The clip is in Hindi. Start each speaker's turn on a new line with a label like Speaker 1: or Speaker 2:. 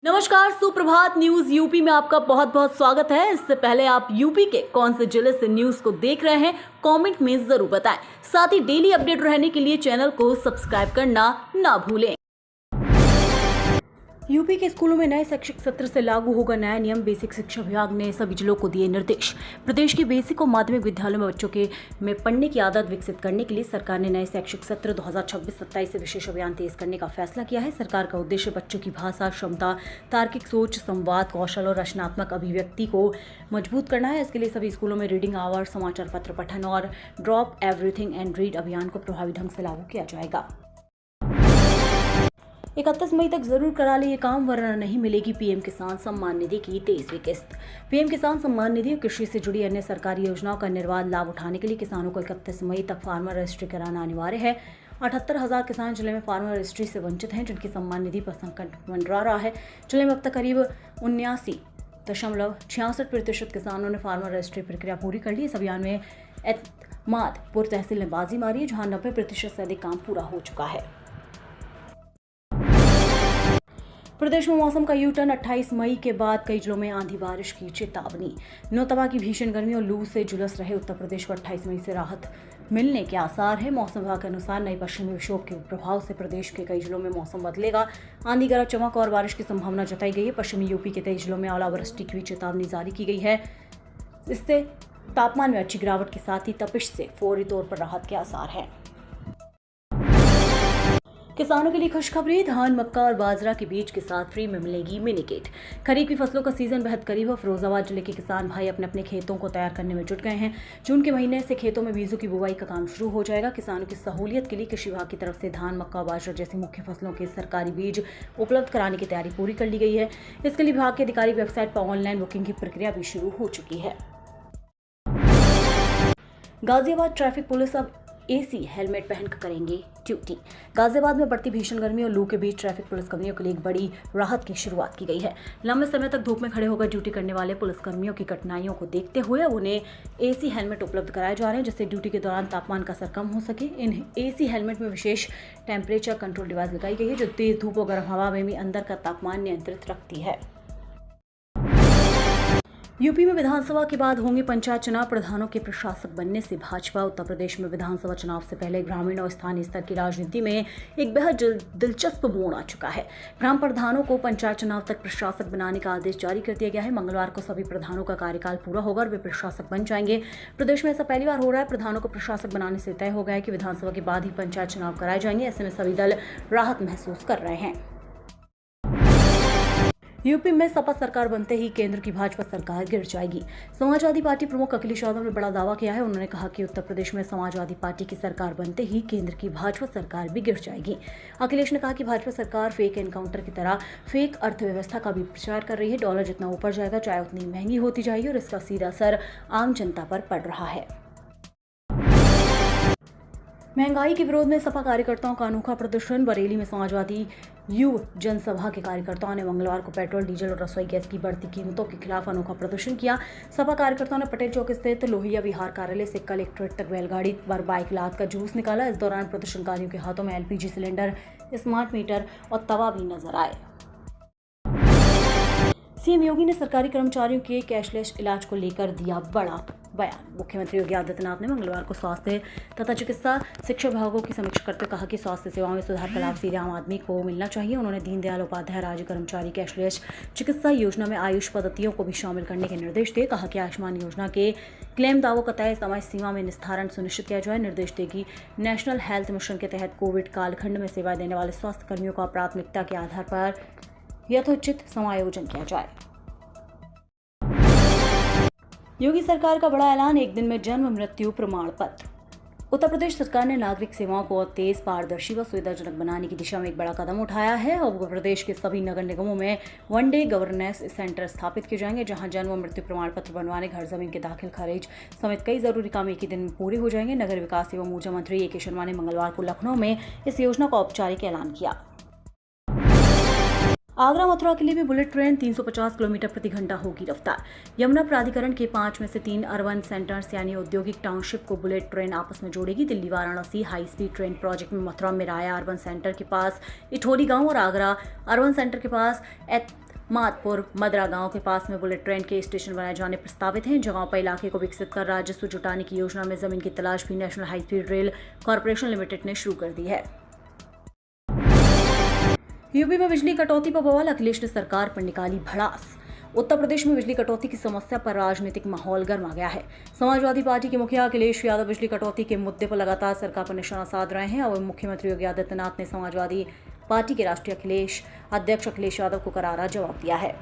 Speaker 1: नमस्कार, सुप्रभात न्यूज यूपी में आपका बहुत बहुत स्वागत है। इससे पहले आप यूपी के कौन से जिले से न्यूज को देख रहे हैं कमेंट में जरूर बताएं। साथ ही डेली अपडेट रहने के लिए चैनल को सब्सक्राइब करना ना भूलें। यूपी के स्कूलों में नए शैक्षिक सत्र से लागू होगा नया नियम। बेसिक शिक्षा विभाग ने सभी जिलों को दिए निर्देश। प्रदेश के बेसिक और माध्यमिक विद्यालयों में बच्चों के में पढ़ने की आदत विकसित करने के लिए सरकार ने नए शैक्षिक सत्र 2026-27 से विशेष अभियान तेज करने का फैसला किया है। सरकार का उद्देश्य बच्चों की भाषा क्षमता, तार्किक सोच, संवाद कौशल और रचनात्मक अभिव्यक्ति को मजबूत करना है। इसके लिए सभी स्कूलों में रीडिंग आवर, समाचार पत्र पठन और ड्रॉप एवरीथिंग एंड रीड अभियान को प्रभावी ढंग से लागू किया जाएगा। 31 मई तक जरूर करा ले ये काम, वरना नहीं मिलेगी पीएम किसान सम्मान निधि की 23वीं किस्त। पीएम किसान सम्मान निधि और कृषि से जुड़ी अन्य सरकारी योजनाओं का निर्बाध लाभ उठाने के लिए किसानों को 31 मई तक फार्मर रजिस्ट्री कराना अनिवार्य है। 78,000 किसान जिले में फार्मर रजिस्ट्री से वंचित हैं, जिनकी सम्मान निधि पर संकट मंडरा रहा है। जिले में अब तक करीब 79.66% किसानों ने फार्मर रजिस्ट्री प्रक्रिया पूरी कर ली। इस अभियान में एतमादपुर तहसील ने बाजी मारी है, जहां 90% से अधिक काम पूरा हो चुका है। प्रदेश में मौसम का यू टर्न। 28 मई के बाद कई जिलों में आंधी बारिश की चेतावनी। नौतपा की भीषण गर्मी और लू से झुलस रहे उत्तर प्रदेश को 28 मई से राहत मिलने के आसार है। मौसम विभाग के अनुसार नई पश्चिमी विक्षोभ के प्रभाव से प्रदेश के कई जिलों में मौसम बदलेगा। आंधी, गरज चमक और बारिश की संभावना जताई गई है। पश्चिमी यूपी के कई जिलों में ओलावृष्टि की भी चेतावनी जारी की गई है। इससे तापमान में अच्छी गिरावट के साथ ही तपिश से फौरी तौर पर राहत के आसार हैं। किसानों के लिए खुशखबरी। धान, मक्का और बाजरा के बीज के साथ फ्री में मिलेगी मिनी किट। खरीफ की फसलों का सीजन बेहद करीब है। फिरोजाबाद जिले के किसान भाई अपने अपने खेतों को तैयार करने में जुट गए हैं। जून के महीने से खेतों में बीजों की बुवाई का काम शुरू हो जाएगा। किसानों की सहूलियत के लिए कृषि विभाग की तरफ से धान, मक्का, बाजरा जैसी मुख्य फसलों के सरकारी बीज उपलब्ध कराने की तैयारी पूरी कर ली गई है। इसके लिए विभाग के अधिकारी वेबसाइट पर ऑनलाइन बुकिंग की प्रक्रिया भी शुरू हो चुकी है। गाजियाबाद ट्रैफिक पुलिस अब एसी हेलमेट पहनकर करेंगे ड्यूटी। गाजियाबाद में बढ़ती भीषण गर्मी और लू के बीच ट्रैफिक पुलिसकर्मियों के लिए एक बड़ी राहत की शुरुआत की गई है। लंबे समय तक धूप में खड़े होकर ड्यूटी करने वाले पुलिसकर्मियों की कठिनाइयों को देखते हुए उन्हें एसी हेलमेट उपलब्ध कराए जा रहे हैं, जिससे ड्यूटी के दौरान तापमान का असर कम हो सके। इन एसी हेलमेट में विशेष टेम्परेचर कंट्रोल डिवाइस लगाई गई है, जो तेज धूप और गर्म हवा में भी अंदर का तापमान नियंत्रित रखती है। यूपी में विधानसभा के बाद होंगे पंचायत चुनाव। प्रधानों के प्रशासक बनने से भाजपा उत्तर प्रदेश में विधानसभा चुनाव से पहले ग्रामीण और स्थानीय स्तर की राजनीति में एक बेहद दिलचस्प मोड़ आ चुका है। ग्राम प्रधानों को पंचायत चुनाव तक प्रशासक बनाने का आदेश जारी कर दिया गया है। मंगलवार को सभी प्रधानों का कार्यकाल पूरा होगा और वे प्रशासक बन जाएंगे। प्रदेश में ऐसा पहली बार हो रहा है। प्रधानों को प्रशासक बनाने से तय हो गया है कि विधानसभा के बाद ही पंचायत चुनाव कराए जाएंगे। ऐसे में सभी दल राहत महसूस कर रहे हैं। यूपी में सपा सरकार बनते ही केंद्र की भाजपा सरकार गिर जाएगी। समाजवादी पार्टी प्रमुख अखिलेश यादव ने बड़ा दावा किया है। उन्होंने कहा कि उत्तर प्रदेश में समाजवादी पार्टी की सरकार बनते ही केंद्र की भाजपा सरकार भी गिर जाएगी। अखिलेश ने कहा कि भाजपा सरकार फेक एनकाउंटर की तरह फेक अर्थव्यवस्था का भी प्रचार कर रही है। डॉलर जितना ऊपर जाएगा, चाय उतनी महंगी होती जाएगी और इसका सीधा असर आम जनता पर पड़ रहा है। महंगाई के विरोध में सपा कार्यकर्ताओं का अनोखा प्रदर्शन। बरेली में समाजवादी युव जनसभा के कार्यकर्ताओं ने मंगलवार को पेट्रोल, डीजल और रसोई गैस की बढ़ती कीमतों के खिलाफ अनोखा प्रदर्शन किया। सपा कार्यकर्ताओं ने पटेल चौक स्थित लोहिया विहार कार्यालय से कलेक्ट्रेट तक बैलगाड़ी पर बाइक लाद का जुलूस निकाला। इस दौरान प्रदर्शनकारियों के हाथों में एलपीजी सिलेंडर, स्मार्ट मीटर और तवा भी नजर आए। सीएम योगी ने सरकारी कर्मचारियों के कैशलेस इलाज को लेकर दिया बड़ा बयान। मुख्यमंत्री योगी आदित्यनाथ ने मंगलवार को स्वास्थ्य तथा चिकित्सा शिक्षा विभागों की समीक्षा करते कहा कि स्वास्थ्य सेवाओं में सुधार का लाभ सीधे आम आदमी को मिलना चाहिए। उन्होंने दीनदयाल उपाध्याय राज्य कर्मचारी कैशलेस चिकित्सा योजना में आयुष पद्धतियों को भी शामिल करने के निर्देश दिए। कहा कि आयुष्मान योजना के क्लेम दावों का तय समय सीमा में निस्तारण सुनिश्चित किया जाए। निर्देश दिए कि नेशनल हेल्थ मिशन के तहत कोविड कालखंड में सेवाएं देने वाले स्वास्थ्य कर्मियों का प्राथमिकता के आधार पर यथोचित समायोजन किया जाए। योगी सरकार का बड़ा ऐलान, एक दिन में जन्म मृत्यु प्रमाण पत्र। उत्तर प्रदेश सरकार ने नागरिक सेवाओं को और तेज, पारदर्शी व सुविधाजनक बनाने की दिशा में एक बड़ा कदम उठाया है। अब प्रदेश के सभी नगर निगमों में वन डे गवर्नेंस सेंटर स्थापित किए जाएंगे, जहां जन्म व मृत्यु प्रमाण पत्र बनवाने, घर जमीन के दाखिल खारिज समेत कई जरूरी काम एक ही दिन में पूरे हो जाएंगे। नगर विकास एवं ऊर्जा मंत्री ए के शर्मा ने मंगलवार को लखनऊ में इस योजना का औपचारिक ऐलान किया। आगरा मथुरा के लिए भी बुलेट ट्रेन 350 किलोमीटर प्रति घंटा होगी रफ्तार। यमुना प्राधिकरण के 5 में से 3 अर्बन सेंटर्स यानी औद्योगिक टाउनशिप को बुलेट ट्रेन आपस में जोड़ेगी। Delhi Varanasi high speed train project में मथुरा में राया अर्बन सेंटर के पास इठोरी गांव और आगरा अर्बन सेंटर के पास मातपुर मदरा गांव के पास में बुलेट ट्रेन के स्टेशन बनाए जाने प्रस्तावित हैं। जगहों पर इलाके को विकसित कर राजस्व जुटाने की योजना में जमीन की तलाश भी national high speed rail corporation limited ने शुरू कर दी है। यूपी में बिजली कटौती पर बवाल, अखिलेश ने सरकार पर निकाली भड़ास। उत्तर प्रदेश में बिजली कटौती की समस्या पर राजनीतिक माहौल गर्मा गया है। समाजवादी पार्टी के मुखिया अखिलेश यादव बिजली कटौती के मुद्दे पर लगातार सरकार पर निशाना साध रहे हैं। अब मुख्यमंत्री योगी आदित्यनाथ ने समाजवादी पार्टी के राष्ट्रीय अध्यक्ष अखिलेश यादव को करारा जवाब दिया है।